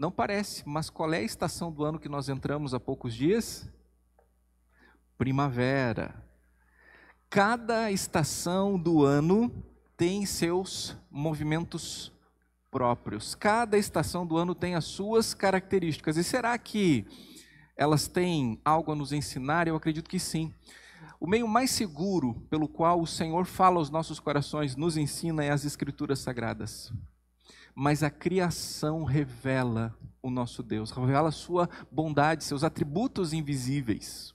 Não parece, mas qual é a estação do ano que nós entramos há poucos dias? Primavera. Cada estação do ano tem seus movimentos próprios. Cada estação do ano tem as suas características. E será que elas têm algo a nos ensinar? Eu acredito que sim. O meio mais seguro pelo qual o Senhor fala aos nossos corações, nos ensina, é as Escrituras Sagradas. Mas a criação revela o nosso Deus, revela a sua bondade, seus atributos invisíveis.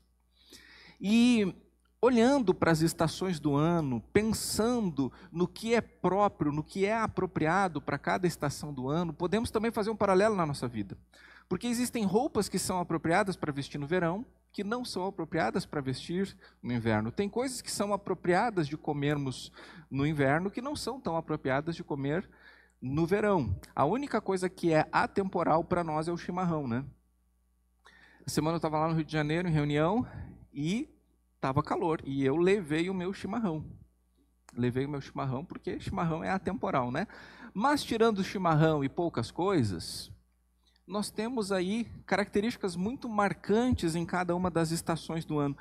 E olhando para as estações do ano, pensando no que é próprio, no que é apropriado para cada estação do ano, podemos também fazer um paralelo na nossa vida. Porque existem roupas que são apropriadas para vestir no verão, que não são apropriadas para vestir no inverno. Tem coisas que são apropriadas de comermos no inverno, que não são tão apropriadas de comer no verão. A única coisa que é atemporal para nós é o chimarrão, né? Essa semana eu estava lá no Rio de Janeiro, em reunião, e estava calor, e eu levei o meu chimarrão. Levei o meu chimarrão, porque chimarrão é atemporal, né? Mas tirando o chimarrão e poucas coisas, nós temos aí características muito marcantes em cada uma das estações do ano.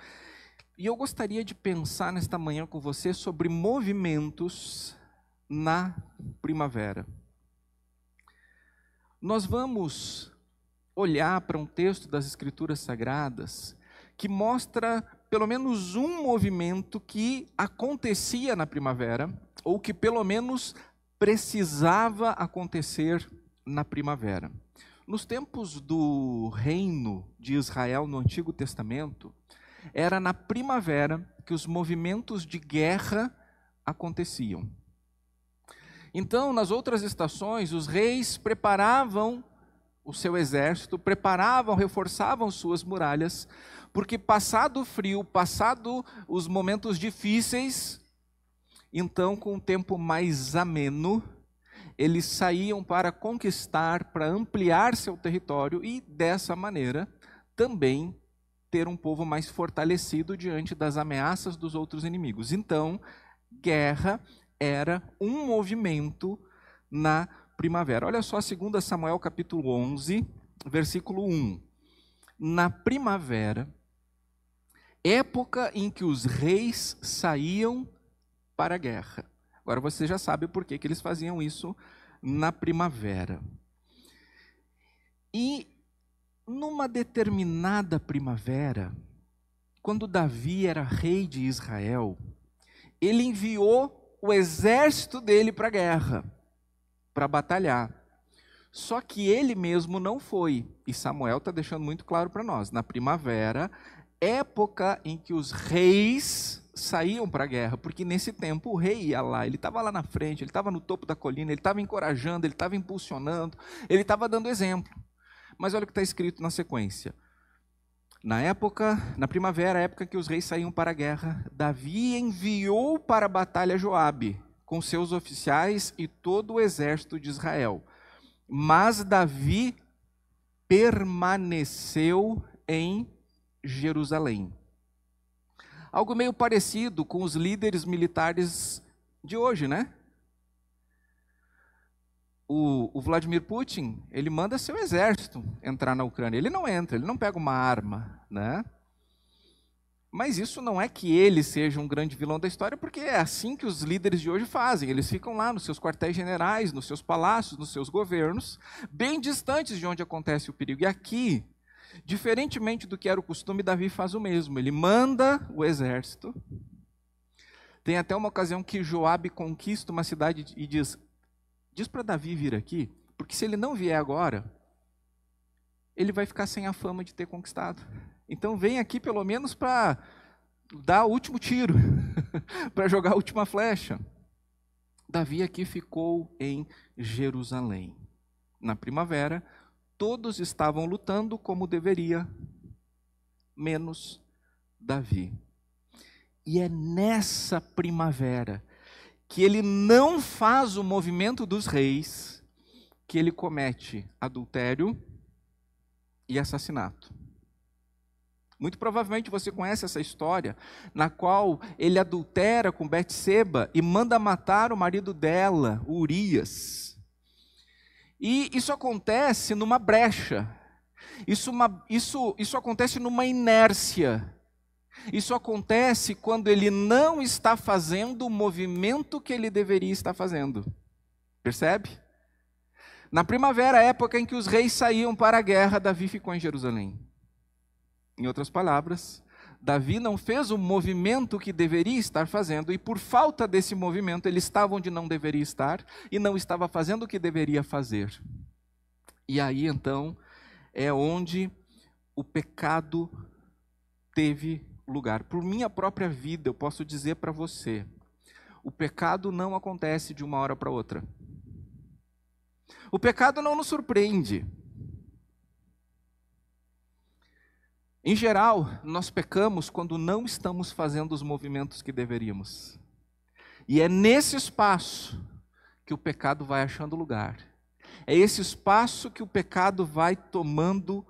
E eu gostaria de pensar nesta manhã com você sobre movimentos na primavera. Nós vamos olhar para um texto das Escrituras Sagradas que mostra pelo menos um movimento que acontecia na primavera, ou que pelo menos precisava acontecer na primavera. Nos tempos do reino de Israel no Antigo Testamento, era na primavera que os movimentos de guerra aconteciam. Então, nas outras estações, os reis preparavam o seu exército, reforçavam suas muralhas, porque passado o frio, passado os momentos difíceis, então, com um tempo mais ameno, eles saíam para conquistar, para ampliar seu território e, dessa maneira, também ter um povo mais fortalecido diante das ameaças dos outros inimigos. Então, guerra era um movimento na primavera. Olha só 2 Samuel capítulo 11, versículo 1. Na primavera, época em que os reis saíam para a guerra. Agora você já sabe por que eles faziam isso na primavera. E numa determinada primavera, quando Davi era rei de Israel, ele enviou o exército dele para a guerra, para batalhar. Só que ele mesmo não foi. E Samuel está deixando muito claro para nós. Na primavera, época em que os reis saíam para a guerra, porque nesse tempo o rei ia lá, ele estava lá na frente, ele estava no topo da colina, ele estava encorajando, ele estava impulsionando, ele estava dando exemplo. Mas olha o que está escrito na sequência. Na primavera, época que os reis saíam para a guerra, Davi enviou para a batalha Joabe, com seus oficiais e todo o exército de Israel. Mas Davi permaneceu em Jerusalém. Algo meio parecido com os líderes militares de hoje, né? O Vladimir Putin, ele manda seu exército entrar na Ucrânia. Ele não entra, ele não pega uma arma, né? Mas isso não é que ele seja um grande vilão da história, porque é assim que os líderes de hoje fazem. Eles ficam lá nos seus quartéis generais, nos seus palácios, nos seus governos, bem distantes de onde acontece o perigo. E aqui, diferentemente do que era o costume, Davi faz o mesmo. Ele manda o exército. Tem até uma ocasião que Joabe conquista uma cidade e diz para Davi vir aqui, porque se ele não vier agora, ele vai ficar sem a fama de ter conquistado. Então vem aqui pelo menos para dar o último tiro, para jogar a última flecha. Davi aqui ficou em Jerusalém. Na primavera, todos estavam lutando como deveria, menos Davi. E é nessa primavera que ele não faz o movimento dos reis, que ele comete adultério e assassinato. Muito provavelmente você conhece essa história, na qual ele adultera com Betseba e manda matar o marido dela, Urias. E isso acontece numa brecha, isso acontece numa inércia, isso acontece quando ele não está fazendo o movimento que ele deveria estar fazendo. Percebe? Na primavera, época em que os reis saíam para a guerra, Davi ficou em Jerusalém. Em outras palavras, Davi não fez o movimento que deveria estar fazendo, e por falta desse movimento, ele estava onde não deveria estar, e não estava fazendo o que deveria fazer. E aí, então, é onde o pecado teve lugar. Por minha própria vida, eu posso dizer para você, o pecado não acontece de uma hora para outra. O pecado não nos surpreende. Em geral, nós pecamos quando não estamos fazendo os movimentos que deveríamos. E é nesse espaço que o pecado vai achando lugar. É esse espaço que o pecado vai tomando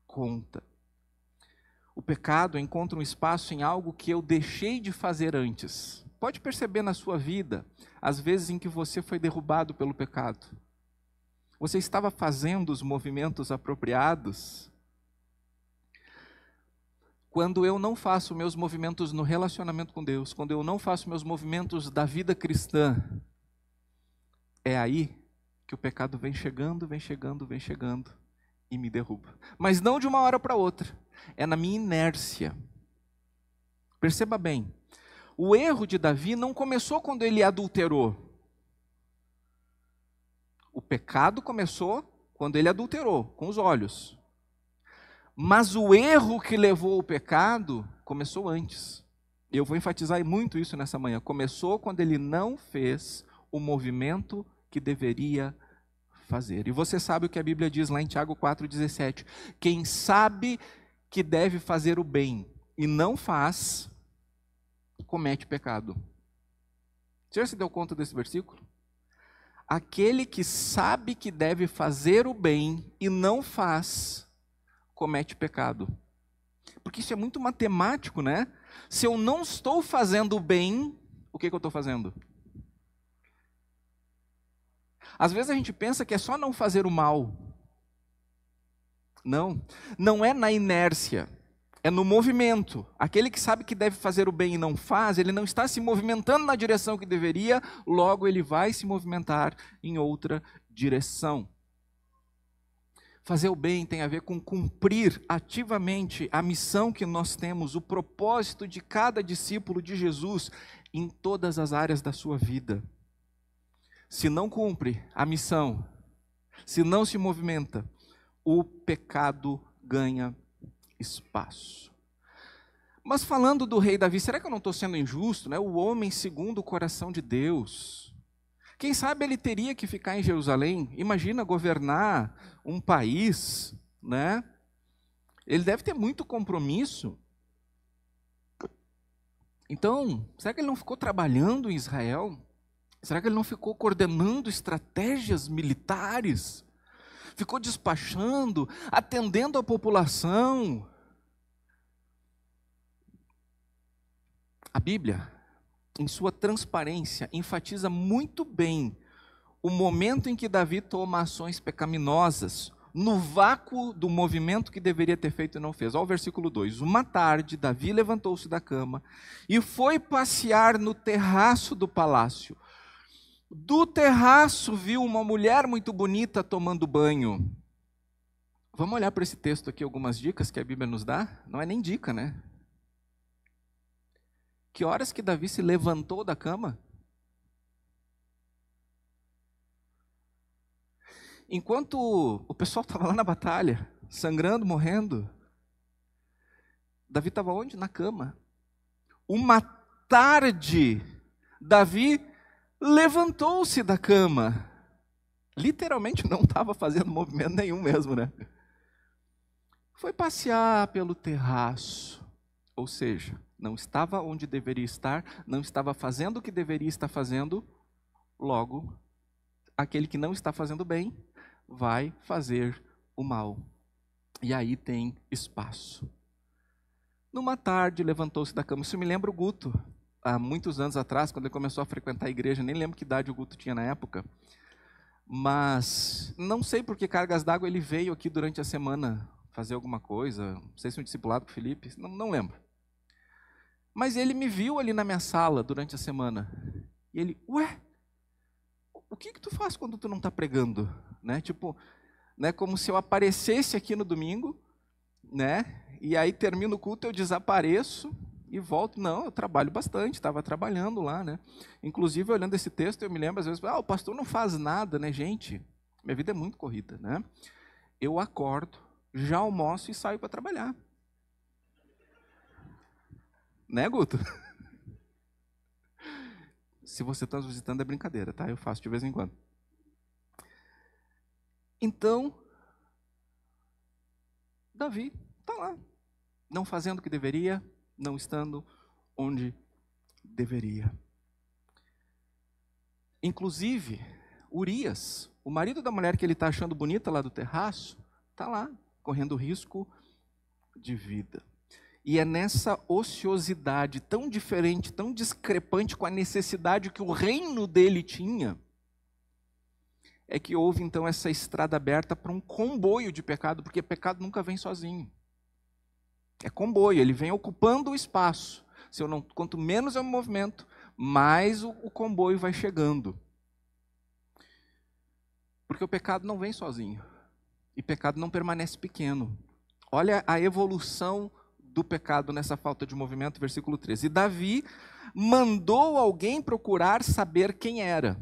conta. O pecado encontra um espaço em algo que eu deixei de fazer antes. Pode perceber na sua vida, as vezes em que você foi derrubado pelo pecado. Você estava fazendo os movimentos apropriados. Quando eu não faço meus movimentos no relacionamento com Deus, quando eu não faço meus movimentos da vida cristã, é aí que o pecado vem chegando e me derruba. Mas não de uma hora para outra, é na minha inércia. Perceba bem, o erro de Davi não começou quando ele adulterou. O pecado começou quando ele adulterou, com os olhos. Mas o erro que levou ao pecado começou antes. Eu vou enfatizar muito isso nessa manhã. Começou quando ele não fez o movimento que deveria fazer. E você sabe o que a Bíblia diz lá em Tiago 4,17. Quem sabe que deve fazer o bem e não faz, comete pecado. Você já se deu conta desse versículo? Aquele que sabe que deve fazer o bem e não faz, comete pecado. Porque isso é muito matemático, né? Se eu não estou fazendo o bem, o que eu estou fazendo? Às vezes a gente pensa que é só não fazer o mal. Não, não é na inércia, é no movimento. Aquele que sabe que deve fazer o bem e não faz, ele não está se movimentando na direção que deveria, logo ele vai se movimentar em outra direção. Fazer o bem tem a ver com cumprir ativamente a missão que nós temos, o propósito de cada discípulo de Jesus em todas as áreas da sua vida. Se não cumpre a missão, se não se movimenta, o pecado ganha espaço. Mas falando do rei Davi, será que eu não estou sendo injusto, né? O homem segundo o coração de Deus. Quem sabe ele teria que ficar em Jerusalém? Imagina governar um país, né? Ele deve ter muito compromisso. Então, será que ele não ficou trabalhando em Israel? Será que ele não ficou coordenando estratégias militares? Ficou despachando, atendendo a população? A Bíblia, em sua transparência, enfatiza muito bem o momento em que Davi toma ações pecaminosas, no vácuo do movimento que deveria ter feito e não fez. Olha o versículo 2. Uma tarde, Davi levantou-se da cama e foi passear no terraço do palácio. Do terraço viu uma mulher muito bonita tomando banho. Vamos olhar para esse texto aqui, algumas dicas que a Bíblia nos dá? Não é nem dica, né? Que horas que Davi se levantou da cama? Enquanto o pessoal estava lá na batalha, sangrando, morrendo, Davi estava onde? Na cama. Uma tarde, Davi levantou-se da cama. Literalmente não estava fazendo movimento nenhum mesmo, né? Foi passear pelo terraço. Ou seja, não estava onde deveria estar, não estava fazendo o que deveria estar fazendo, logo, aquele que não está fazendo bem, vai fazer o mal. E aí tem espaço. Numa tarde, levantou-se da cama. Isso me lembra o Guto. Há muitos anos atrás, quando ele começou a frequentar a igreja, nem lembro que idade o Guto tinha na época. Mas não sei por que cargas d'água ele veio aqui durante a semana fazer alguma coisa. Não sei se um discipulado com o Felipe, não lembro. Mas ele me viu ali na minha sala durante a semana. E ele, ué, o que tu faz quando tu não está pregando? Né? Tipo, né, como se eu aparecesse aqui no domingo, né? E aí termina o culto, eu desapareço e volto. Não, eu trabalho bastante, estava trabalhando lá, né? Inclusive, olhando esse texto, eu me lembro às vezes, o pastor não faz nada, né, gente? Minha vida é muito corrida, né? Eu acordo, já almoço e saio para trabalhar. Né, Guto? Se você está nos visitando, é brincadeira, tá? Eu faço de vez em quando. Então, Davi está lá, não fazendo o que deveria, não estando onde deveria. Inclusive, Urias, o marido da mulher que ele está achando bonita lá do terraço, está lá, correndo risco de vida. E é nessa ociosidade tão diferente, tão discrepante com a necessidade que o reino dele tinha, é que houve então essa estrada aberta para um comboio de pecado, porque pecado nunca vem sozinho. É comboio, ele vem ocupando o espaço. Quanto menos eu me movimento, mais o comboio vai chegando. Porque o pecado não vem sozinho. E pecado não permanece pequeno. Olha a evolução do pecado nessa falta de movimento, versículo 13. E Davi mandou alguém procurar saber quem era.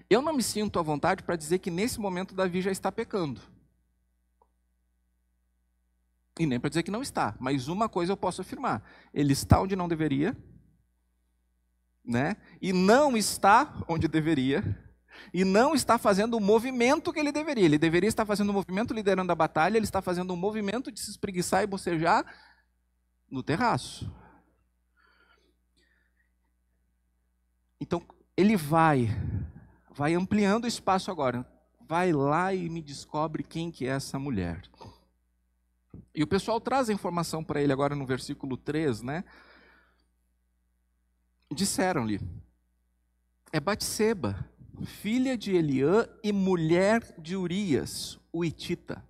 Eu não me sinto à vontade para dizer que nesse momento Davi já está pecando. E nem para dizer que não está. Mas uma coisa eu posso afirmar. Ele está onde não deveria, né? E não está onde deveria. E não está fazendo o movimento que ele deveria. Ele deveria estar fazendo um movimento liderando a batalha, ele está fazendo um movimento de se espreguiçar e bocejar no terraço. Então, ele vai ampliando o espaço agora. Vai lá e me descobre quem que é essa mulher. E o pessoal traz a informação para ele agora no versículo 3, né? Disseram-lhe, é Batseba, filha de Eliã e mulher de Urias, o hitita.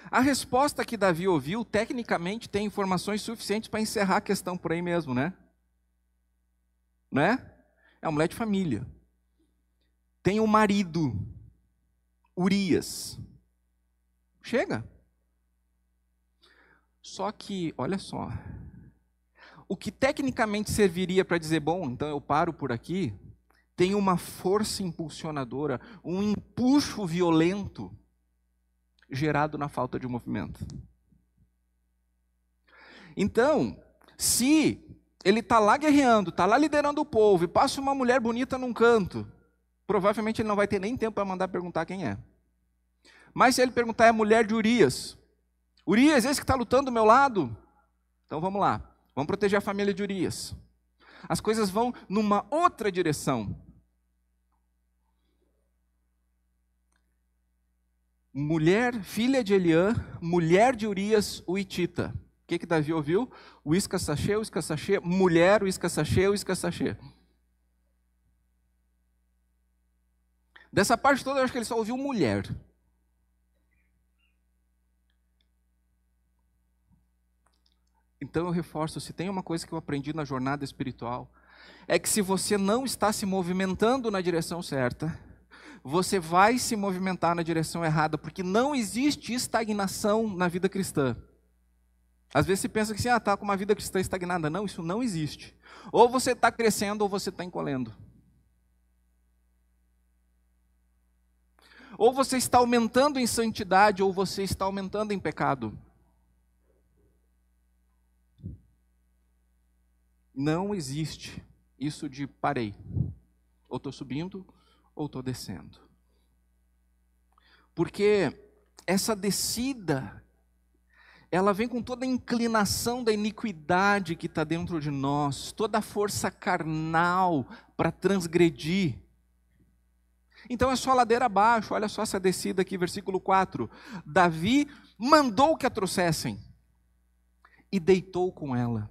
A resposta que Davi ouviu, tecnicamente, tem informações suficientes para encerrar a questão por aí mesmo, né? Né? É uma mulher de família. Tem um marido, Urias. Chega. Só que, olha só, o que tecnicamente serviria para dizer, bom, então eu paro por aqui, tem uma força impulsionadora, um empuxo violento gerado na falta de movimento. Então, se ele está lá guerreando, está lá liderando o povo e passa uma mulher bonita num canto, provavelmente ele não vai ter nem tempo para mandar perguntar quem é. Mas se ele perguntar, é a mulher de Urias. Urias, esse que está lutando do meu lado? Então vamos lá, vamos proteger a família de Urias. As coisas vão numa outra direção. Mulher, filha de Eliã, mulher de Urias, o hitita. O que Davi ouviu? O isca-sachê, mulher, o isca-sachê. Dessa parte toda, eu acho que ele só ouviu mulher. Então eu reforço, se tem uma coisa que eu aprendi na jornada espiritual, é que se você não está se movimentando na direção certa, você vai se movimentar na direção errada, porque não existe estagnação na vida cristã. Às vezes se pensa que assim, está com uma vida cristã estagnada. Não, isso não existe. Ou você está crescendo ou você está encolhendo. Ou você está aumentando em santidade ou você está aumentando em pecado. Não existe isso de parei. Ou estou subindo ou estou descendo. Porque essa descida, ela vem com toda a inclinação da iniquidade que está dentro de nós, toda a força carnal para transgredir. Então é só ladeira abaixo, olha só essa descida aqui, versículo 4. Davi mandou que a trouxessem e deitou com ela.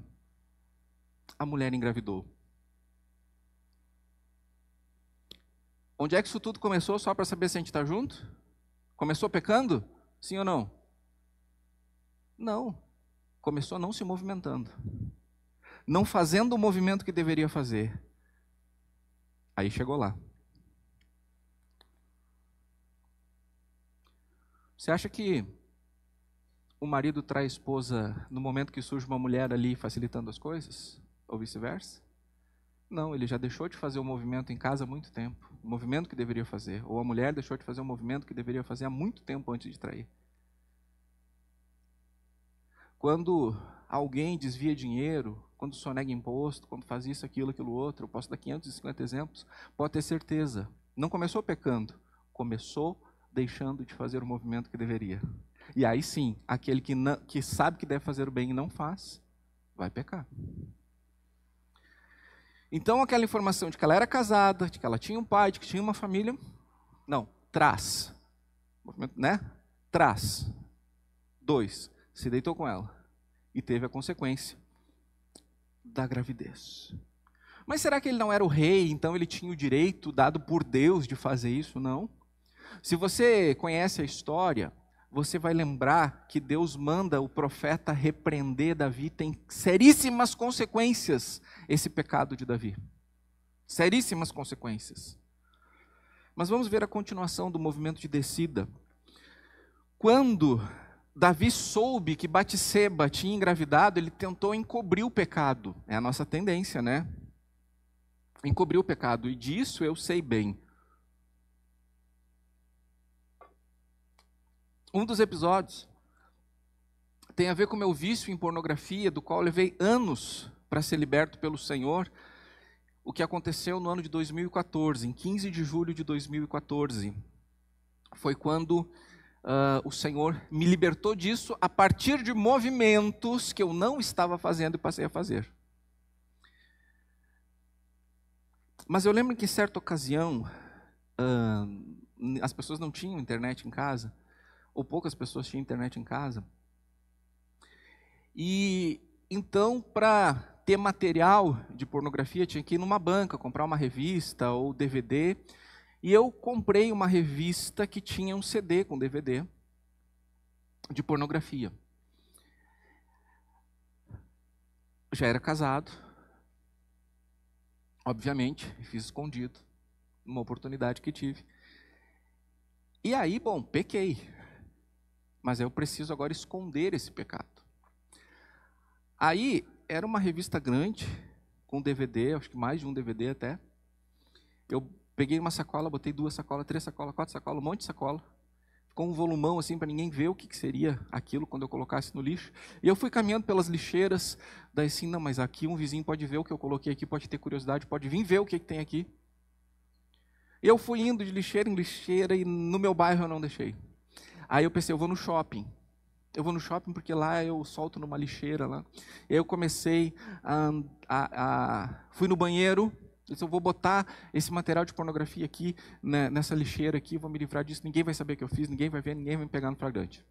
A mulher engravidou. Onde é que isso tudo começou, só para saber se a gente está junto? Começou pecando? Sim ou não? Não. Começou não se movimentando. Não fazendo o movimento que deveria fazer. Aí chegou lá. Você acha que o marido trai a esposa no momento que surge uma mulher ali facilitando as coisas? Ou vice-versa? Não, ele já deixou de fazer o movimento em casa há muito tempo. O movimento que deveria fazer. Ou a mulher deixou de fazer o movimento que deveria fazer há muito tempo antes de trair. Quando alguém desvia dinheiro, quando sonega imposto, quando faz isso, aquilo outro, eu posso dar 550 exemplos, pode ter certeza. Não começou pecando, começou deixando de fazer o movimento que deveria. E aí sim, aquele que sabe que deve fazer o bem e não faz, vai pecar. Então aquela informação de que ela era casada, de que ela tinha um pai, de que tinha uma família, não, traz. Né? Traz. 2, se deitou com ela e teve a consequência da gravidez. Mas será que ele não era o rei, então ele tinha o direito dado por Deus de fazer isso? Não. Se você conhece a história, você vai lembrar que Deus manda o profeta repreender Davi, tem seríssimas consequências esse pecado de Davi. Seríssimas consequências. Mas vamos ver a continuação do movimento de descida. Quando Davi soube que Batseba tinha engravidado, ele tentou encobrir o pecado. É a nossa tendência, né? Encobrir o pecado, e disso eu sei bem. Um dos episódios tem a ver com o meu vício em pornografia, do qual eu levei anos para ser liberto pelo Senhor. O que aconteceu no ano de 2014, em 15 de julho de 2014. Foi quando o Senhor me libertou disso a partir de movimentos que eu não estava fazendo e passei a fazer. Mas eu lembro que em certa ocasião, as pessoas não tinham internet em casa, ou poucas pessoas tinham internet em casa. E então, para ter material de pornografia, tinha que ir numa banca, comprar uma revista ou DVD. E eu comprei uma revista que tinha um CD com DVD de pornografia. Já era casado, obviamente, fiz escondido, uma oportunidade que tive. E aí, bom, pequei. Mas eu preciso agora esconder esse pecado. Aí, era uma revista grande, com DVD, acho que mais de um DVD até. Eu peguei uma sacola, botei 2 sacolas, 3 sacolas, 4 sacolas, um monte de sacola. Ficou um volumão assim para ninguém ver o que seria aquilo quando eu colocasse no lixo. E eu fui caminhando pelas lixeiras, daí assim, não, mas aqui um vizinho pode ver o que eu coloquei aqui, pode ter curiosidade, pode vir ver o que tem aqui. E eu fui indo de lixeira em lixeira e no meu bairro eu não deixei. Aí eu pensei, eu vou no shopping. Eu vou no shopping porque lá eu solto numa lixeira lá. E aí eu comecei fui no banheiro, disse, eu vou botar esse material de pornografia aqui, né, nessa lixeira aqui, vou me livrar disso, ninguém vai saber o que eu fiz, ninguém vai ver, ninguém vai me pegar no flagrante.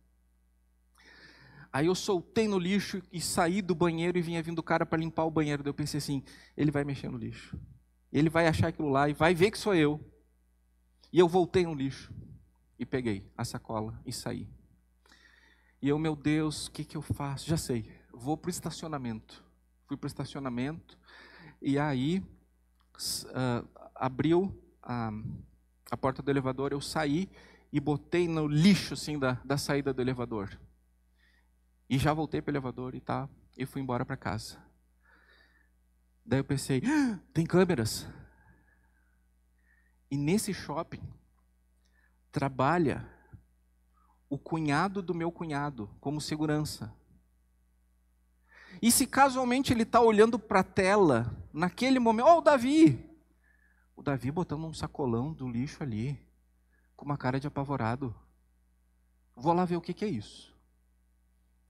Aí eu soltei no lixo e saí do banheiro e vinha vindo o cara para limpar o banheiro. Daí eu pensei assim, ele vai mexer no lixo. Ele vai achar aquilo lá e vai ver que sou eu. E eu voltei no lixo e peguei a sacola e saí. E eu, meu Deus, o que eu faço? Já sei, vou para o estacionamento. Fui para o estacionamento e aí abriu a porta do elevador, eu saí e botei no lixo assim da saída do elevador. E já voltei para o elevador e fui embora para casa. Daí eu pensei, tem câmeras. E nesse shopping trabalha o cunhado do meu cunhado como segurança. E se casualmente ele está olhando para a tela, naquele momento, o Davi botando um sacolão do lixo ali, com uma cara de apavorado. Vou lá ver o que é isso.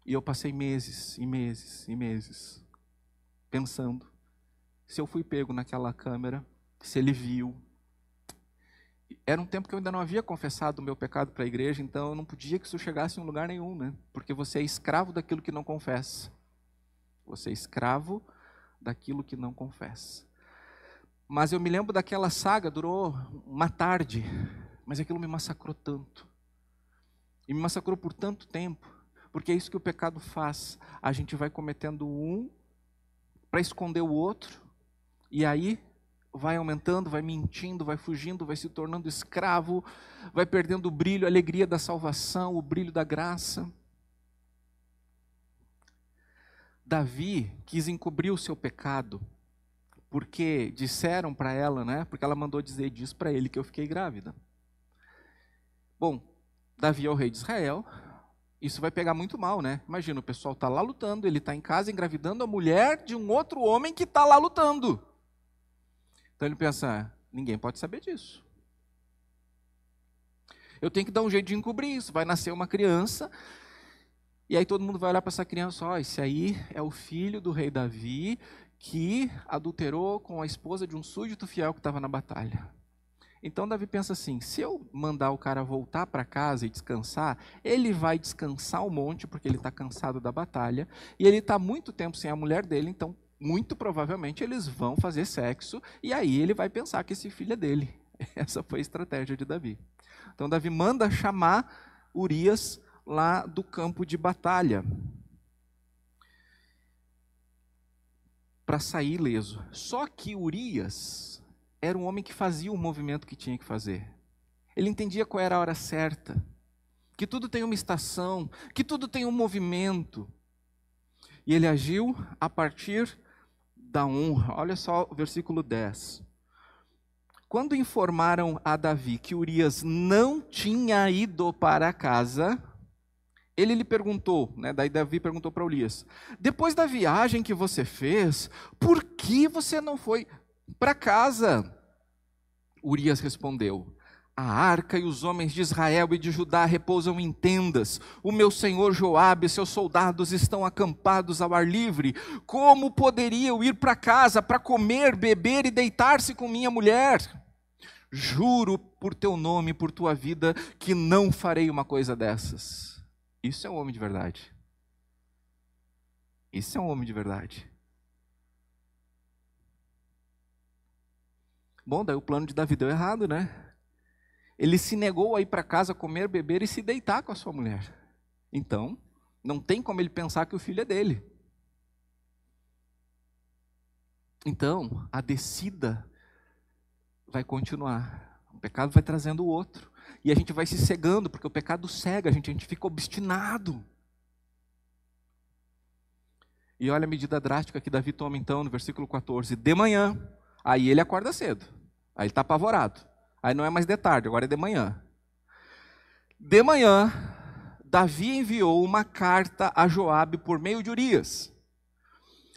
E eu passei meses e meses e meses pensando, se eu fui pego naquela câmera, se ele viu. Era um tempo que eu ainda não havia confessado o meu pecado para a igreja, então eu não podia que isso chegasse em lugar nenhum, né? Porque você é escravo daquilo que não confessa. Você é escravo daquilo que não confessa. Mas eu me lembro daquela saga, durou uma tarde, mas aquilo me massacrou tanto. E me massacrou por tanto tempo, porque é isso que o pecado faz. A gente vai cometendo um para esconder o outro, e aí vai aumentando, vai mentindo, vai fugindo, vai se tornando escravo, vai perdendo o brilho, a alegria da salvação, o brilho da graça. Davi quis encobrir o seu pecado, porque disseram para ela, né? Porque ela mandou dizer disso para ele, que eu fiquei grávida. Bom, Davi é o rei de Israel, isso vai pegar muito mal, né? Imagina, o pessoal está lá lutando, ele está em casa engravidando a mulher de um outro homem que está lá lutando. Então ele pensa, ninguém pode saber disso. Eu tenho que dar um jeito de encobrir isso, vai nascer uma criança, e aí todo mundo vai olhar para essa criança, ó, esse aí é o filho do rei Davi, que adulterou com a esposa de um súdito fiel que estava na batalha. Então Davi pensa assim, se eu mandar o cara voltar para casa e descansar, ele vai descansar um monte, porque ele está cansado da batalha, e ele está muito tempo sem a mulher dele, então muito provavelmente eles vão fazer sexo, e aí ele vai pensar que esse filho é dele. Essa foi a estratégia de Davi. Então Davi manda chamar Urias lá do campo de batalha, para sair ileso. Só que Urias era um homem que fazia o movimento que tinha que fazer. Ele entendia qual era a hora certa, que tudo tem uma estação, que tudo tem um movimento. E ele agiu a partir da honra. Olha só o versículo 10. Quando informaram a Davi que Urias não tinha ido para casa, ele lhe perguntou, né, daí Davi perguntou para Urias, depois da viagem que você fez, por que você não foi para casa? Urias respondeu, a arca e os homens de Israel e de Judá repousam em tendas, o meu senhor Joabe e seus soldados estão acampados ao ar livre, como poderia eu ir para casa para comer, beber e deitar-se com minha mulher? Juro por teu nome e por tua vida que não farei uma coisa dessas. Isso é um homem de verdade. Isso é um homem de verdade. Bom, daí o plano de Davi deu errado, né? Ele se negou a ir para casa comer, beber e se deitar com a sua mulher. Então, não tem como ele pensar que o filho é dele. Então, a descida vai continuar. O pecado vai trazendo o outro. E a gente vai se cegando, porque o pecado cega, a gente fica obstinado. E olha a medida drástica que Davi toma então no versículo 14. De manhã, aí ele acorda cedo. Aí ele está apavorado. Aí não é mais de tarde, agora é de manhã. De manhã, Davi enviou uma carta a Joabe por meio de Urias.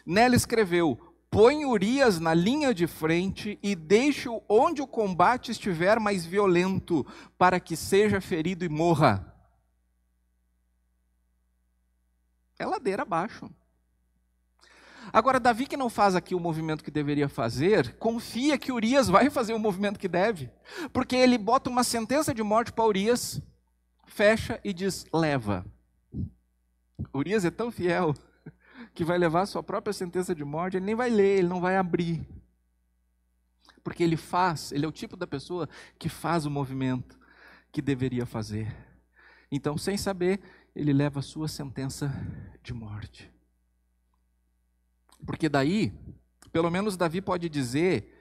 Nela escreveu, põe Urias na linha de frente e deixe-o onde o combate estiver mais violento, para que seja ferido e morra. É ladeira abaixo. Agora, Davi, que não faz aqui o movimento que deveria fazer, confia que Urias vai fazer o movimento que deve, porque ele bota uma sentença de morte para Urias, fecha e diz, leva. Urias é tão fiel que vai levar a sua própria sentença de morte, ele nem vai ler, ele não vai abrir. Porque ele é o tipo da pessoa que faz o movimento que deveria fazer. Então, sem saber, ele leva a sua sentença de morte. Porque daí, pelo menos Davi pode dizer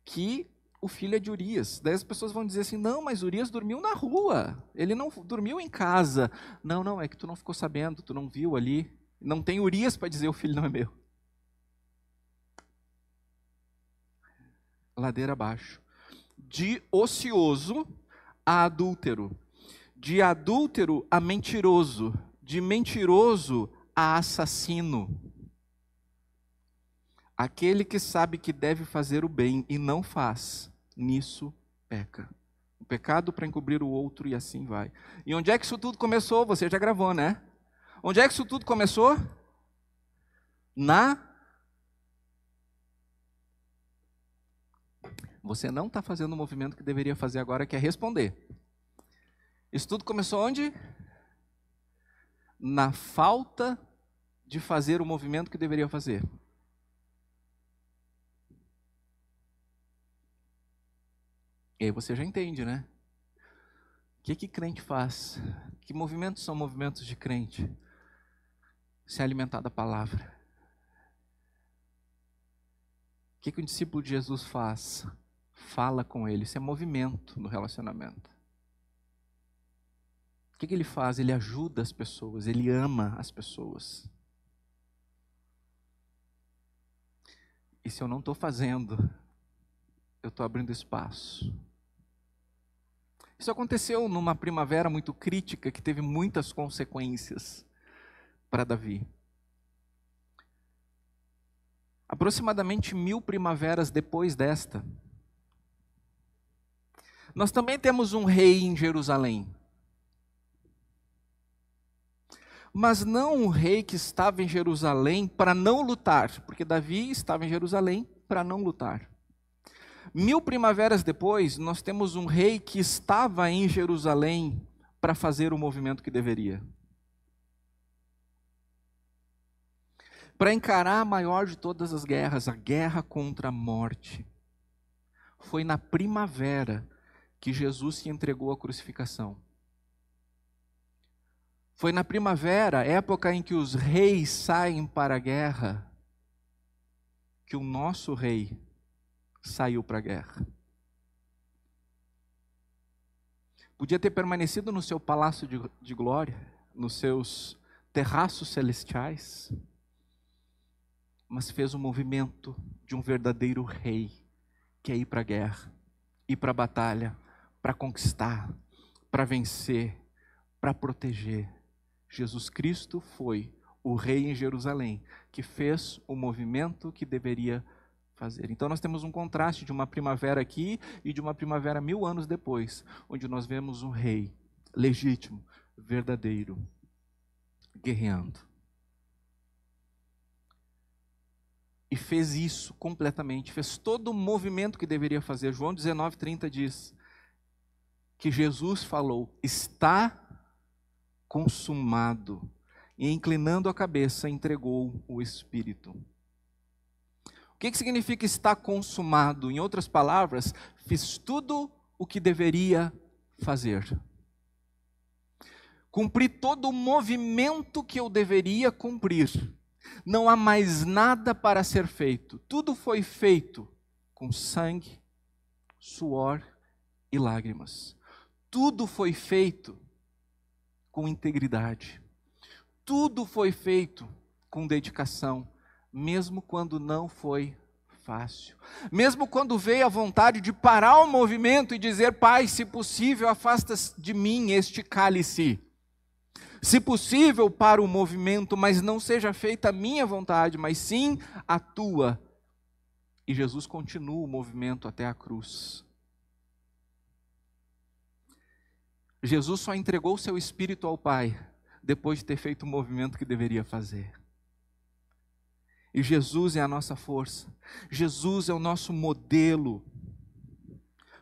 que o filho é de Urias. Daí as pessoas vão dizer assim, não, mas Urias dormiu na rua, ele não dormiu em casa. Não, é que tu não ficou sabendo, tu não viu ali. Não tem Urias para dizer o filho não é meu. Ladeira abaixo. De ocioso a adúltero. De adúltero a mentiroso. De mentiroso a assassino. Aquele que sabe que deve fazer o bem e não faz, nisso peca. O pecado para encobrir o outro e assim vai. E onde é que isso tudo começou? Você já gravou, né? Onde é que isso tudo começou? Você não está fazendo o movimento que deveria fazer agora, que é responder. Isso tudo começou onde? Na falta de fazer o movimento que deveria fazer. E aí você já entende, né? O que crente faz? Que movimentos são movimentos de crente? Se alimentar da palavra. O que um discípulo de Jesus faz? Fala com ele. Isso é movimento no relacionamento. O que ele faz? Ele ajuda as pessoas, ele ama as pessoas. E se eu não estou fazendo, eu estou abrindo espaço. Isso aconteceu numa primavera muito crítica, que teve muitas consequências para Davi. Aproximadamente 1000 primaveras depois desta, nós também temos um rei em Jerusalém. Mas não um rei que estava em Jerusalém para não lutar, porque Davi estava em Jerusalém para não lutar. 1000 primaveras depois, nós temos um rei que estava em Jerusalém para fazer o movimento que deveria. Para encarar a maior de todas as guerras, a guerra contra a morte. Foi na primavera que Jesus se entregou à crucificação. Foi na primavera, época em que os reis saem para a guerra, que o nosso rei saiu para a guerra. Podia ter permanecido no seu palácio de glória, nos seus terraços celestiais, mas fez o movimento de um verdadeiro rei, que é ir para a guerra, ir para a batalha, para conquistar, para vencer, para proteger. Jesus Cristo foi o rei em Jerusalém, que fez o movimento que deveria fazer. Então nós temos um contraste de uma primavera aqui e de uma primavera 1000 anos depois, onde nós vemos um rei legítimo, verdadeiro, guerreando. E fez isso completamente, fez todo o movimento que deveria fazer. João 19:30 diz que Jesus falou, está consumado, e inclinando a cabeça, entregou o Espírito. O que significa estar consumado? Em outras palavras, fiz tudo o que deveria fazer. Cumpri todo o movimento que eu deveria cumprir. Não há mais nada para ser feito. Tudo foi feito com sangue, suor e lágrimas. Tudo foi feito com integridade. Tudo foi feito com dedicação, mesmo quando não foi fácil. Mesmo quando veio a vontade de parar o movimento e dizer, Pai, se possível, afasta de mim este cálice. Se possível, para o movimento, mas não seja feita a minha vontade, mas sim a tua. E Jesus continua o movimento até a cruz. Jesus só entregou o seu Espírito ao Pai depois de ter feito o movimento que deveria fazer. E Jesus é a nossa força. Jesus é o nosso modelo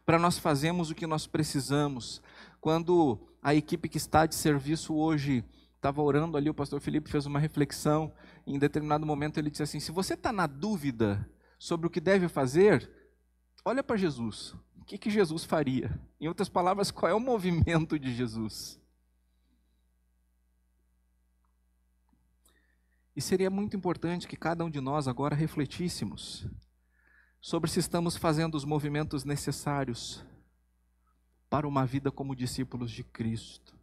para nós fazermos o que nós precisamos. Quando a equipe que está de serviço hoje estava orando ali, o pastor Felipe fez uma reflexão, e em determinado momento ele disse assim, se você está na dúvida sobre o que deve fazer, olha para Jesus. O que Jesus faria? Em outras palavras, qual é o movimento de Jesus? E seria muito importante que cada um de nós agora refletíssemos sobre se estamos fazendo os movimentos necessários para uma vida como discípulos de Cristo.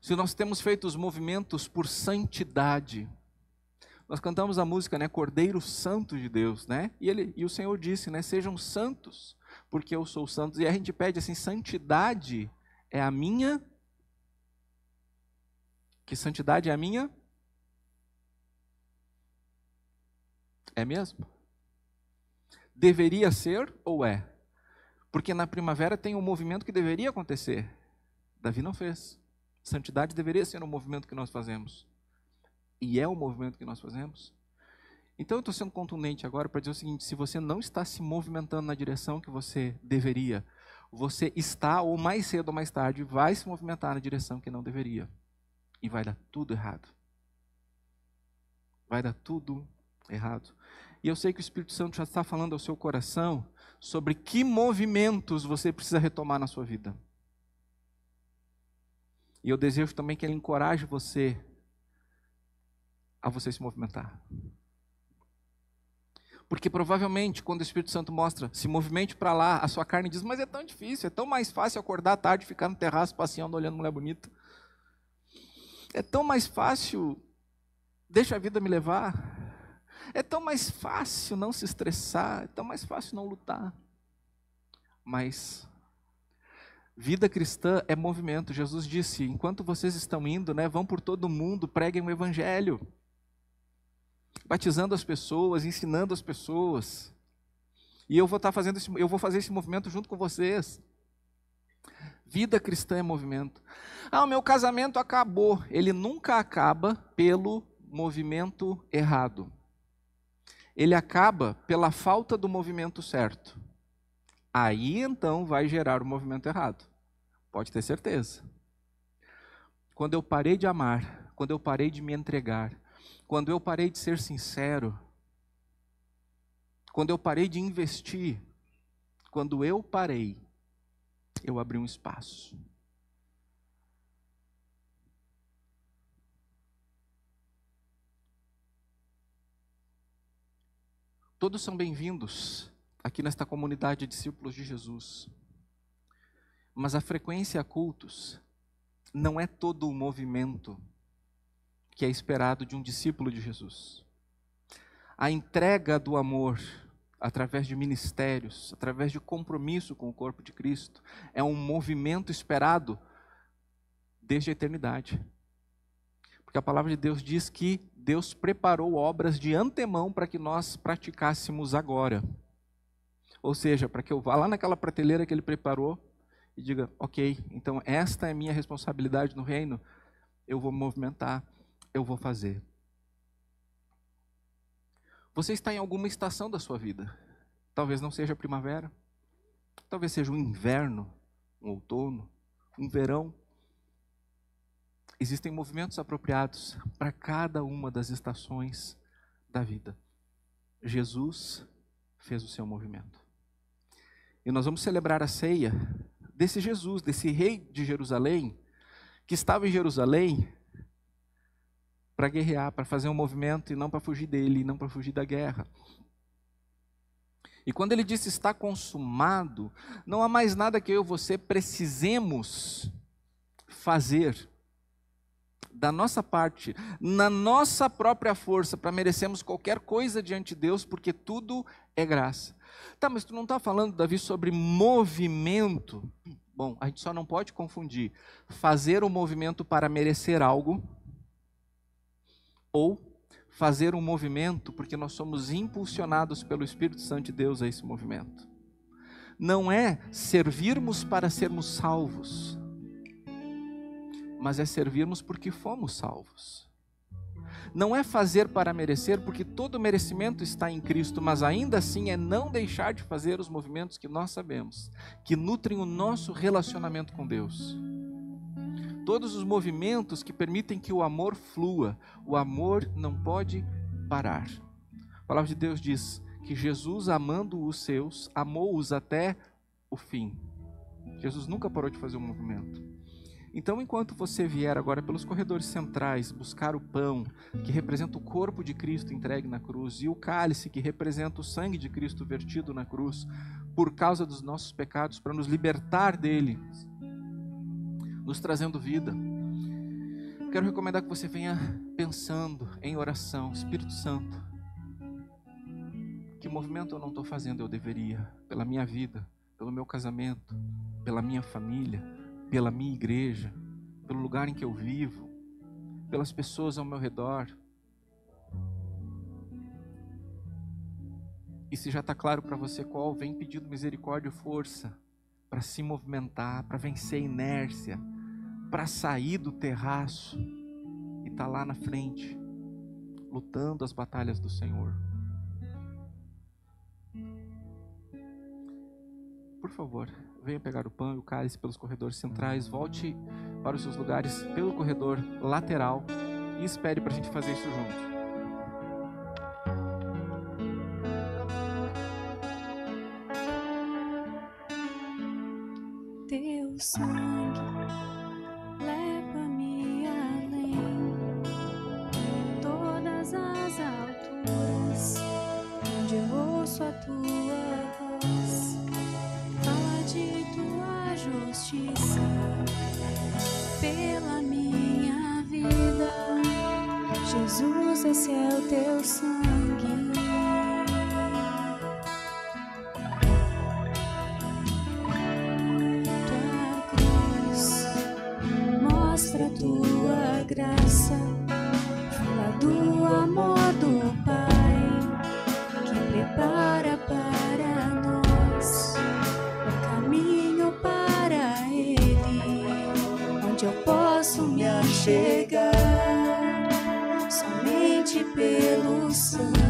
Se nós temos feito os movimentos por santidade. Nós cantamos a música, né, Cordeiro Santo de Deus, né? E o Senhor disse, né, sejam santos, porque eu sou santo. E a gente pede assim, santidade é a minha... Que santidade é a minha? É mesmo? Deveria ser ou é? Porque na primavera tem um movimento que deveria acontecer. Davi não fez. Santidade deveria ser um movimento que nós fazemos. E é o movimento que nós fazemos. Então eu estou sendo contundente agora para dizer o seguinte, se você não está se movimentando na direção que você deveria, você está, ou mais cedo ou mais tarde, vai se movimentar na direção que não deveria. E vai dar tudo errado. Vai dar tudo errado. E eu sei que o Espírito Santo já está falando ao seu coração sobre que movimentos você precisa retomar na sua vida. E eu desejo também que Ele encoraje você a você se movimentar. Porque provavelmente, quando o Espírito Santo mostra, se movimente para lá, a sua carne diz, mas é tão difícil, é tão mais fácil acordar à tarde, ficar no terraço, passeando, olhando mulher bonita. É tão mais fácil, deixa a vida me levar. É tão mais fácil não se estressar, é tão mais fácil não lutar. Mas vida cristã é movimento. Jesus disse, enquanto vocês estão indo, vão por todo mundo, preguem o evangelho. Batizando as pessoas, ensinando as pessoas. E eu vou fazer esse movimento junto com vocês. Vida cristã é movimento. O meu casamento acabou. Ele nunca acaba pelo movimento errado. Ele acaba pela falta do movimento certo. Aí então vai gerar o movimento errado. Pode ter certeza. Quando eu parei de amar, quando eu parei de me entregar, quando eu parei de ser sincero, quando eu parei de investir, quando eu parei, eu abri um espaço. Todos são bem-vindos aqui nesta comunidade de discípulos de Jesus. Mas a frequência a cultos não é todo o movimento que é esperado de um discípulo de Jesus. A entrega do amor, através de ministérios, através de compromisso com o corpo de Cristo, é um movimento esperado desde a eternidade. Porque a palavra de Deus diz que Deus preparou obras de antemão para que nós praticássemos agora. Ou seja, para que eu vá lá naquela prateleira que Ele preparou e diga, ok, então esta é minha responsabilidade no reino, eu vou movimentar, eu vou fazer. Você está em alguma estação da sua vida. Talvez não seja a primavera, talvez seja um inverno, um outono, um verão. Existem movimentos apropriados para cada uma das estações da vida. Jesus fez o seu movimento. E nós vamos celebrar a ceia desse Jesus, desse rei de Jerusalém, que estava em Jerusalém para guerrear, para fazer um movimento e não para fugir dele, não para fugir da guerra. E quando ele disse está consumado, não há mais nada que eu e você precisemos fazer da nossa parte, na nossa própria força, para merecermos qualquer coisa diante de Deus, porque tudo é graça. Tá, mas tu não está falando, Davi, sobre movimento? Bom, a gente só não pode confundir fazer um movimento para merecer algo ou fazer um movimento porque nós somos impulsionados pelo Espírito Santo de Deus a esse movimento. Não é servirmos para sermos salvos, mas é servirmos porque fomos salvos. Não é fazer para merecer, porque todo merecimento está em Cristo, mas ainda assim é não deixar de fazer os movimentos que nós sabemos, que nutrem o nosso relacionamento com Deus. Todos os movimentos que permitem que o amor flua, o amor não pode parar. A palavra de Deus diz que Jesus, amando os seus, amou-os até o fim. Jesus nunca parou de fazer um movimento. Então, enquanto você vier agora pelos corredores centrais buscar o pão, que representa o corpo de Cristo entregue na cruz, e o cálice, que representa o sangue de Cristo vertido na cruz, por causa dos nossos pecados, para nos libertar dele, nos trazendo vida, quero recomendar que você venha pensando em oração. Espírito Santo, que movimento eu não estou fazendo, eu deveria, pela minha vida, pelo meu casamento, pela minha família, pela minha igreja, pelo lugar em que eu vivo, pelas pessoas ao meu redor. E se já está claro para você qual, vem pedindo misericórdia e força para se movimentar, para vencer a inércia, para sair do terraço e estar lá na frente, lutando as batalhas do Senhor. Por favor, venha pegar o pão e o cálice pelos corredores centrais, volte para os seus lugares pelo corredor lateral e espere para a gente fazer isso junto. sangue leva-me além, todas as alturas, onde eu ouço a tua voz, fala de tua justiça pela minha vida. Jesus, esse é o teu sangue. Mostra a tua graça, fala do amor do Pai, que prepara para nós o caminho para Ele, onde eu posso me achegar somente pelo sangue.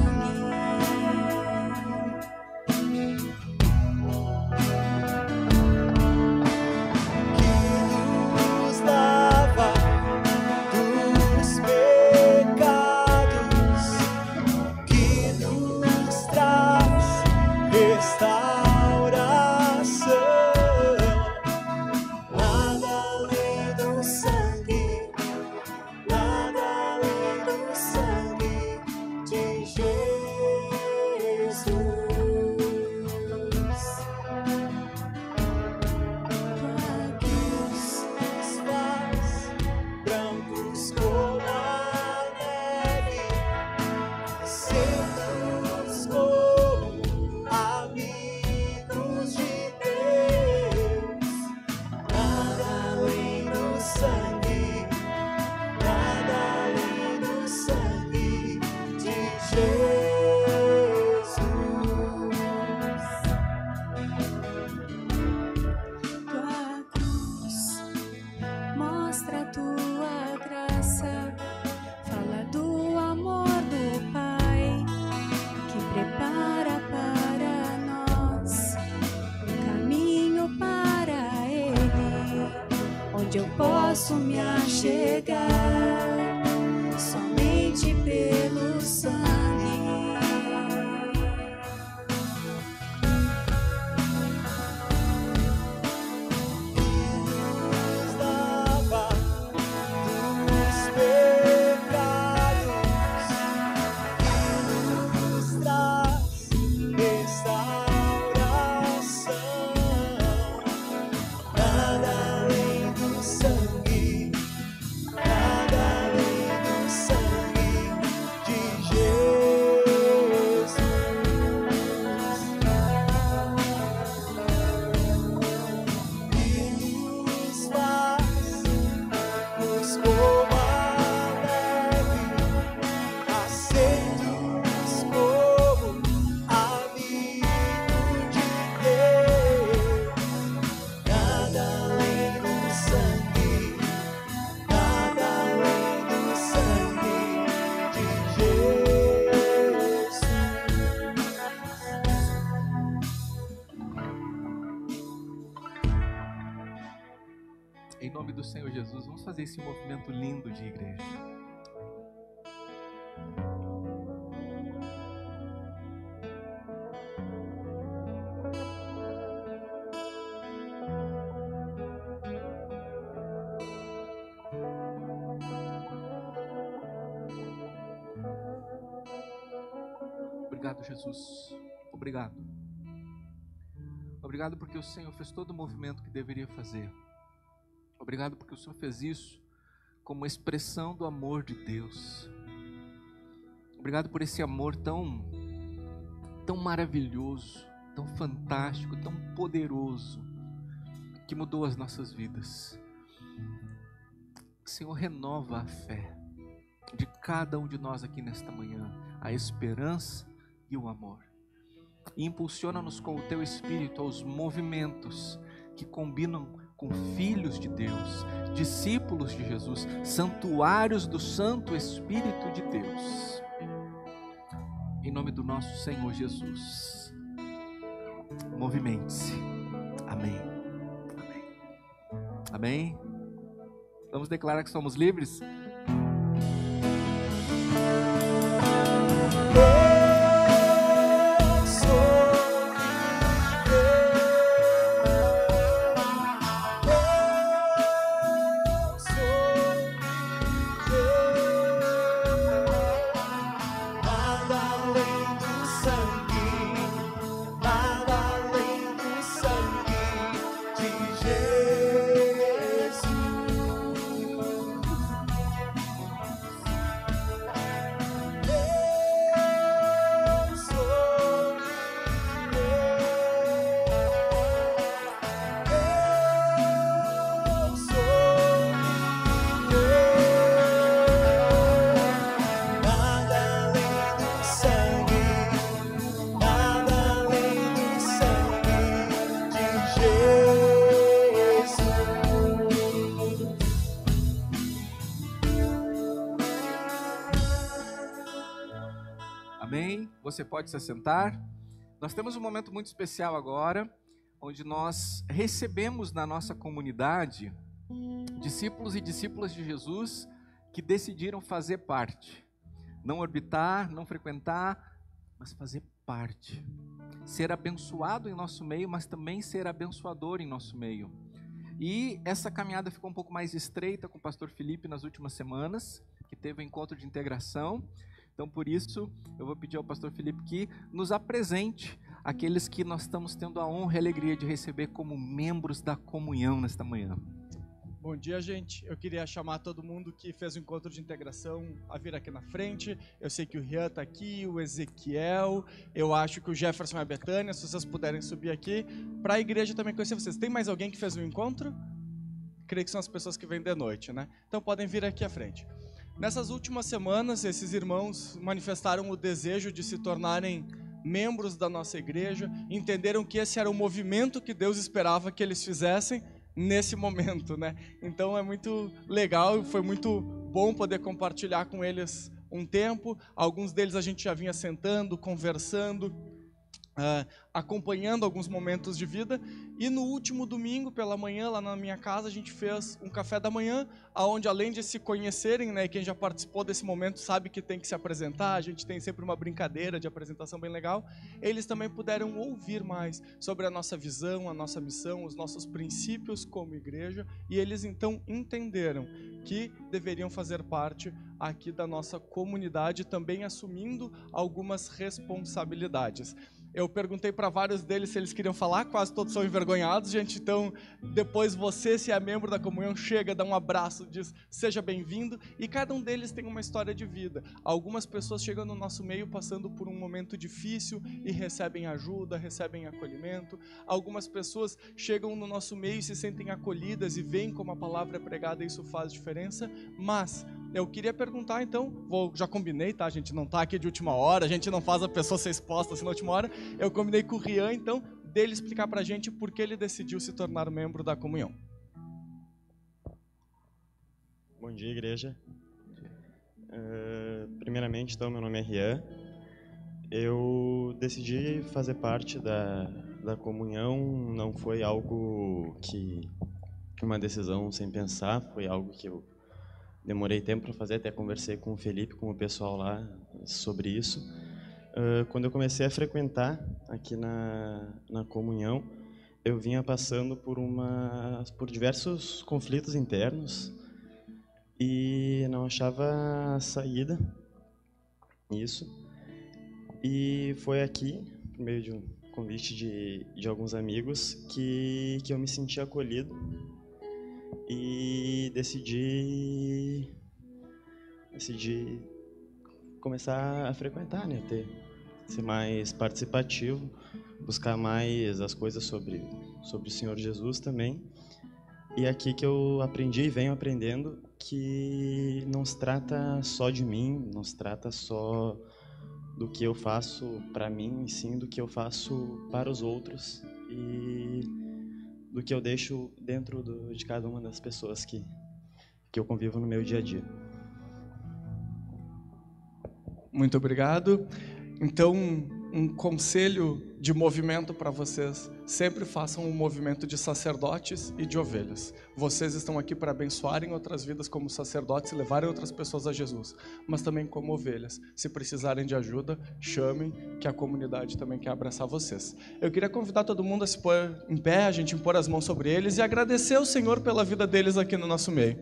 Eu posso me achegar somente pelo sangue. Nos lava dos pecados e nos traz restauração. Nada sangue, nada além do sangue de Jesus. E nos faz como a neve, aceitos como amigo de Deus. Nada além do sangue, nada além do sangue de Jesus. Em nome do Senhor Jesus, vamos fazer esse movimento lindo de igreja. Obrigado, Jesus. Obrigado. Obrigado porque o Senhor fez todo o movimento que deveria fazer. Obrigado porque o Senhor fez isso como expressão do amor de Deus. Obrigado por esse amor tão maravilhoso, tão fantástico, tão poderoso, que mudou as nossas vidas. Senhor, renova a fé de cada um de nós aqui nesta manhã, a esperança e o amor. E impulsiona-nos com o Teu Espírito aos movimentos que combinam com filhos de Deus, discípulos de Jesus, santuários do Santo Espírito de Deus. Em nome do nosso Senhor Jesus. Movimente-se. Amém. Amém. Amém. Vamos declarar que somos livres? Eu Amém? Você pode se assentar. Nós temos um momento muito especial agora, onde nós recebemos na nossa comunidade discípulos e discípulas de Jesus que decidiram fazer parte. Não orbitar, não frequentar, mas fazer parte. Ser abençoado em nosso meio, mas também ser abençoador em nosso meio. E essa caminhada ficou um pouco mais estreita com o pastor Felipe nas últimas semanas, que teve um encontro de integração. Então, por isso, eu vou pedir ao pastor Felipe que nos apresente aqueles que nós estamos tendo a honra e a alegria de receber como membros da comunhão nesta manhã. Bom dia, gente. Eu queria chamar todo mundo que fez o encontro de integração a vir aqui na frente. Eu sei que o Rian está aqui, o Ezequiel, eu acho que o Jefferson e a Betânia, se vocês puderem subir aqui, para a igreja também conhecer vocês. Tem mais alguém que fez o encontro? Creio que são as pessoas que vêm de noite, né? Então podem vir aqui à frente. Nessas últimas semanas, esses irmãos manifestaram o desejo de se tornarem membros da nossa igreja, entenderam que esse era o movimento que Deus esperava que eles fizessem nesse momento, né? Então é muito legal, foi muito bom poder compartilhar com eles um tempo. Alguns deles a gente já vinha sentando, conversando, acompanhando alguns momentos de vida. E no último domingo pela manhã, lá na minha casa, a gente fez um café da manhã, onde além de se conhecerem, né, quem já participou desse momento sabe que tem que se apresentar, a gente tem sempre uma brincadeira de apresentação bem legal, eles também puderam ouvir mais sobre a nossa visão, a nossa missão, os nossos princípios como igreja, e eles então entenderam que deveriam fazer parte aqui da nossa comunidade, também assumindo algumas responsabilidades. Eu perguntei para vários deles se eles queriam falar, quase todos são envergonhados, gente. Então, depois você, se é membro da comunhão, chega, dá um abraço, diz, seja bem-vindo. E cada um deles tem uma história de vida. Algumas pessoas chegam no nosso meio passando por um momento difícil e recebem ajuda, recebem acolhimento. Algumas pessoas chegam no nosso meio e se sentem acolhidas e veem como a palavra é pregada e isso faz diferença. Mas eu queria perguntar, então, já combinei, tá? A gente não tá aqui de última hora, a gente não faz a pessoa ser exposta assim na última hora. Eu combinei com o Rian, então, dele explicar pra gente por que ele decidiu se tornar membro da comunhão. Bom dia, igreja. Primeiramente, então, meu nome é Rian. Eu decidi fazer parte da comunhão, não foi algo uma decisão sem pensar, foi algo que eu demorei tempo para fazer, até conversei com o Felipe, com o pessoal lá sobre isso. Quando eu comecei a frequentar aqui na comunhão, eu vinha passando por diversos conflitos internos e não achava saída nisso. E foi aqui, por meio de um convite de alguns amigos, que eu me senti acolhido e decidi começar a frequentar, né? Ser mais participativo, buscar mais as coisas sobre o Senhor Jesus também. E aqui que eu aprendi e venho aprendendo que não se trata só de mim, não se trata só do que eu faço para mim, e sim do que eu faço para os outros e do que eu deixo dentro de cada uma das pessoas que eu convivo no meu dia a dia. Muito obrigado. Então, um conselho de movimento para vocês: sempre façam um movimento de sacerdotes e de ovelhas. Vocês estão aqui para abençoarem outras vidas como sacerdotes e levarem outras pessoas a Jesus, mas também como ovelhas. Se precisarem de ajuda, chamem, que a comunidade também quer abraçar vocês. Eu queria convidar todo mundo a se pôr em pé, a gente impor as mãos sobre eles e agradecer ao Senhor pela vida deles aqui no nosso meio.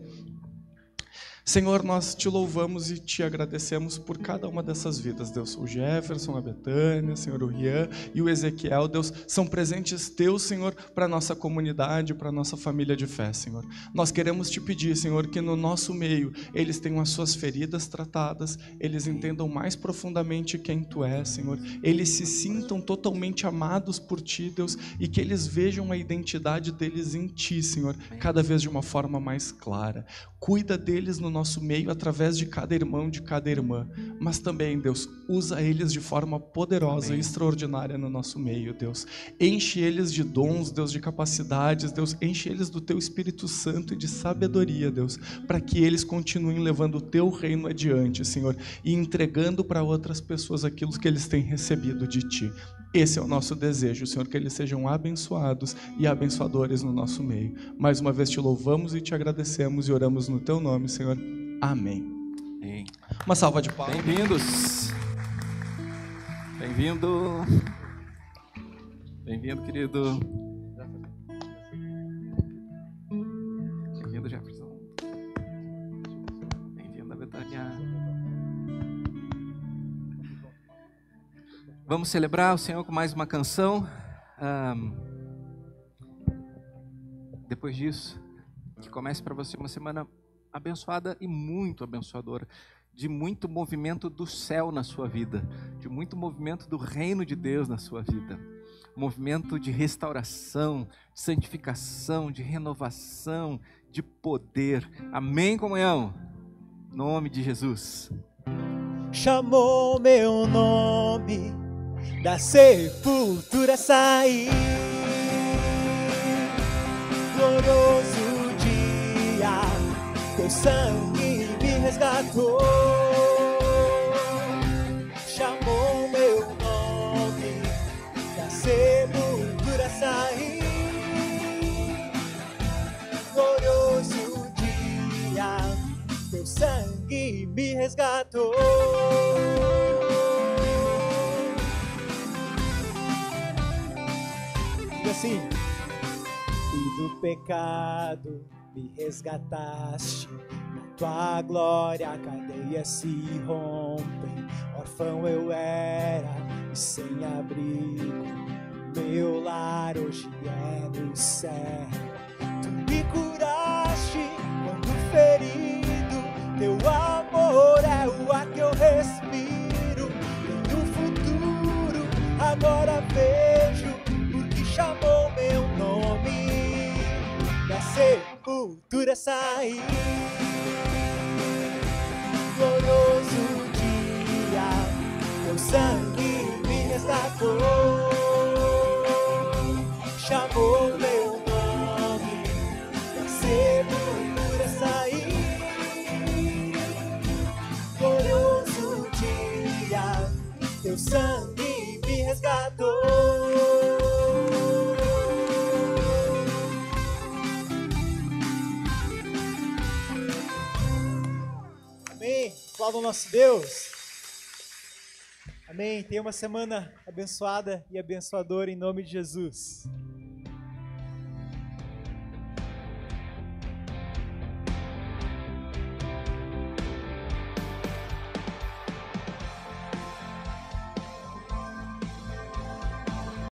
Senhor, nós te louvamos e te agradecemos por cada uma dessas vidas, Deus. O Jefferson, a Betânia, Senhor, o Rian e o Ezequiel, Deus, são presentes teus, Senhor, para a nossa comunidade, para a nossa família de fé, Senhor. Nós queremos te pedir, Senhor, que no nosso meio eles tenham as suas feridas tratadas, eles entendam mais profundamente quem tu és, Senhor. Eles se sintam totalmente amados por ti, Deus, e que eles vejam a identidade deles em ti, Senhor, cada vez de uma forma mais clara. Cuida deles no nosso meio através de cada irmão, de cada irmã. Mas também, Deus, usa eles de forma poderosa e extraordinária no nosso meio, Deus. Enche eles de dons, Deus, de capacidades, Deus. Enche eles do Teu Espírito Santo e de sabedoria, Deus, para que eles continuem levando o Teu reino adiante, Senhor, e entregando para outras pessoas aquilo que eles têm recebido de Ti. Esse é o nosso desejo, Senhor, que eles sejam abençoados e abençoadores no nosso meio. Mais uma vez te louvamos e te agradecemos e oramos no Teu nome, Senhor. Amém. Amém. Uma salva de palmas. Bem-vindos. Bem-vindo. Bem-vindo, querido. Bem-vindo, Jefferson. Bem-vindo, Betânia. Vamos celebrar o Senhor com mais uma canção. Depois disso, que comece para você uma semana abençoada e muito abençoadora, de muito movimento do céu na sua vida, de muito movimento do reino de Deus na sua vida, movimento de restauração, de santificação, de renovação, de poder. Amém, comunhão? Em nome de Jesus. Chamou meu nome, da sepultura saí, glorioso dia, teu sangue me resgatou. Chamou meu nome, da sepultura saí, glorioso dia, teu sangue me resgatou. Assim, e do pecado me resgataste, na tua glória cadeias se rompem. Órfão eu era e sem abrigo, meu lar hoje é no céu. Tu me curaste quando ferido, teu amor é o ar que eu respiro. E no futuro agora vejo, chamou meu nome, da sepultura saí, glorioso dia, teu sangue me resgatou. Chamou meu nome, da sepultura saí, glorioso dia, teu sangue me resgatou. Aplauda o nosso Deus. Amém. Tenha uma semana abençoada e abençoadora em nome de Jesus.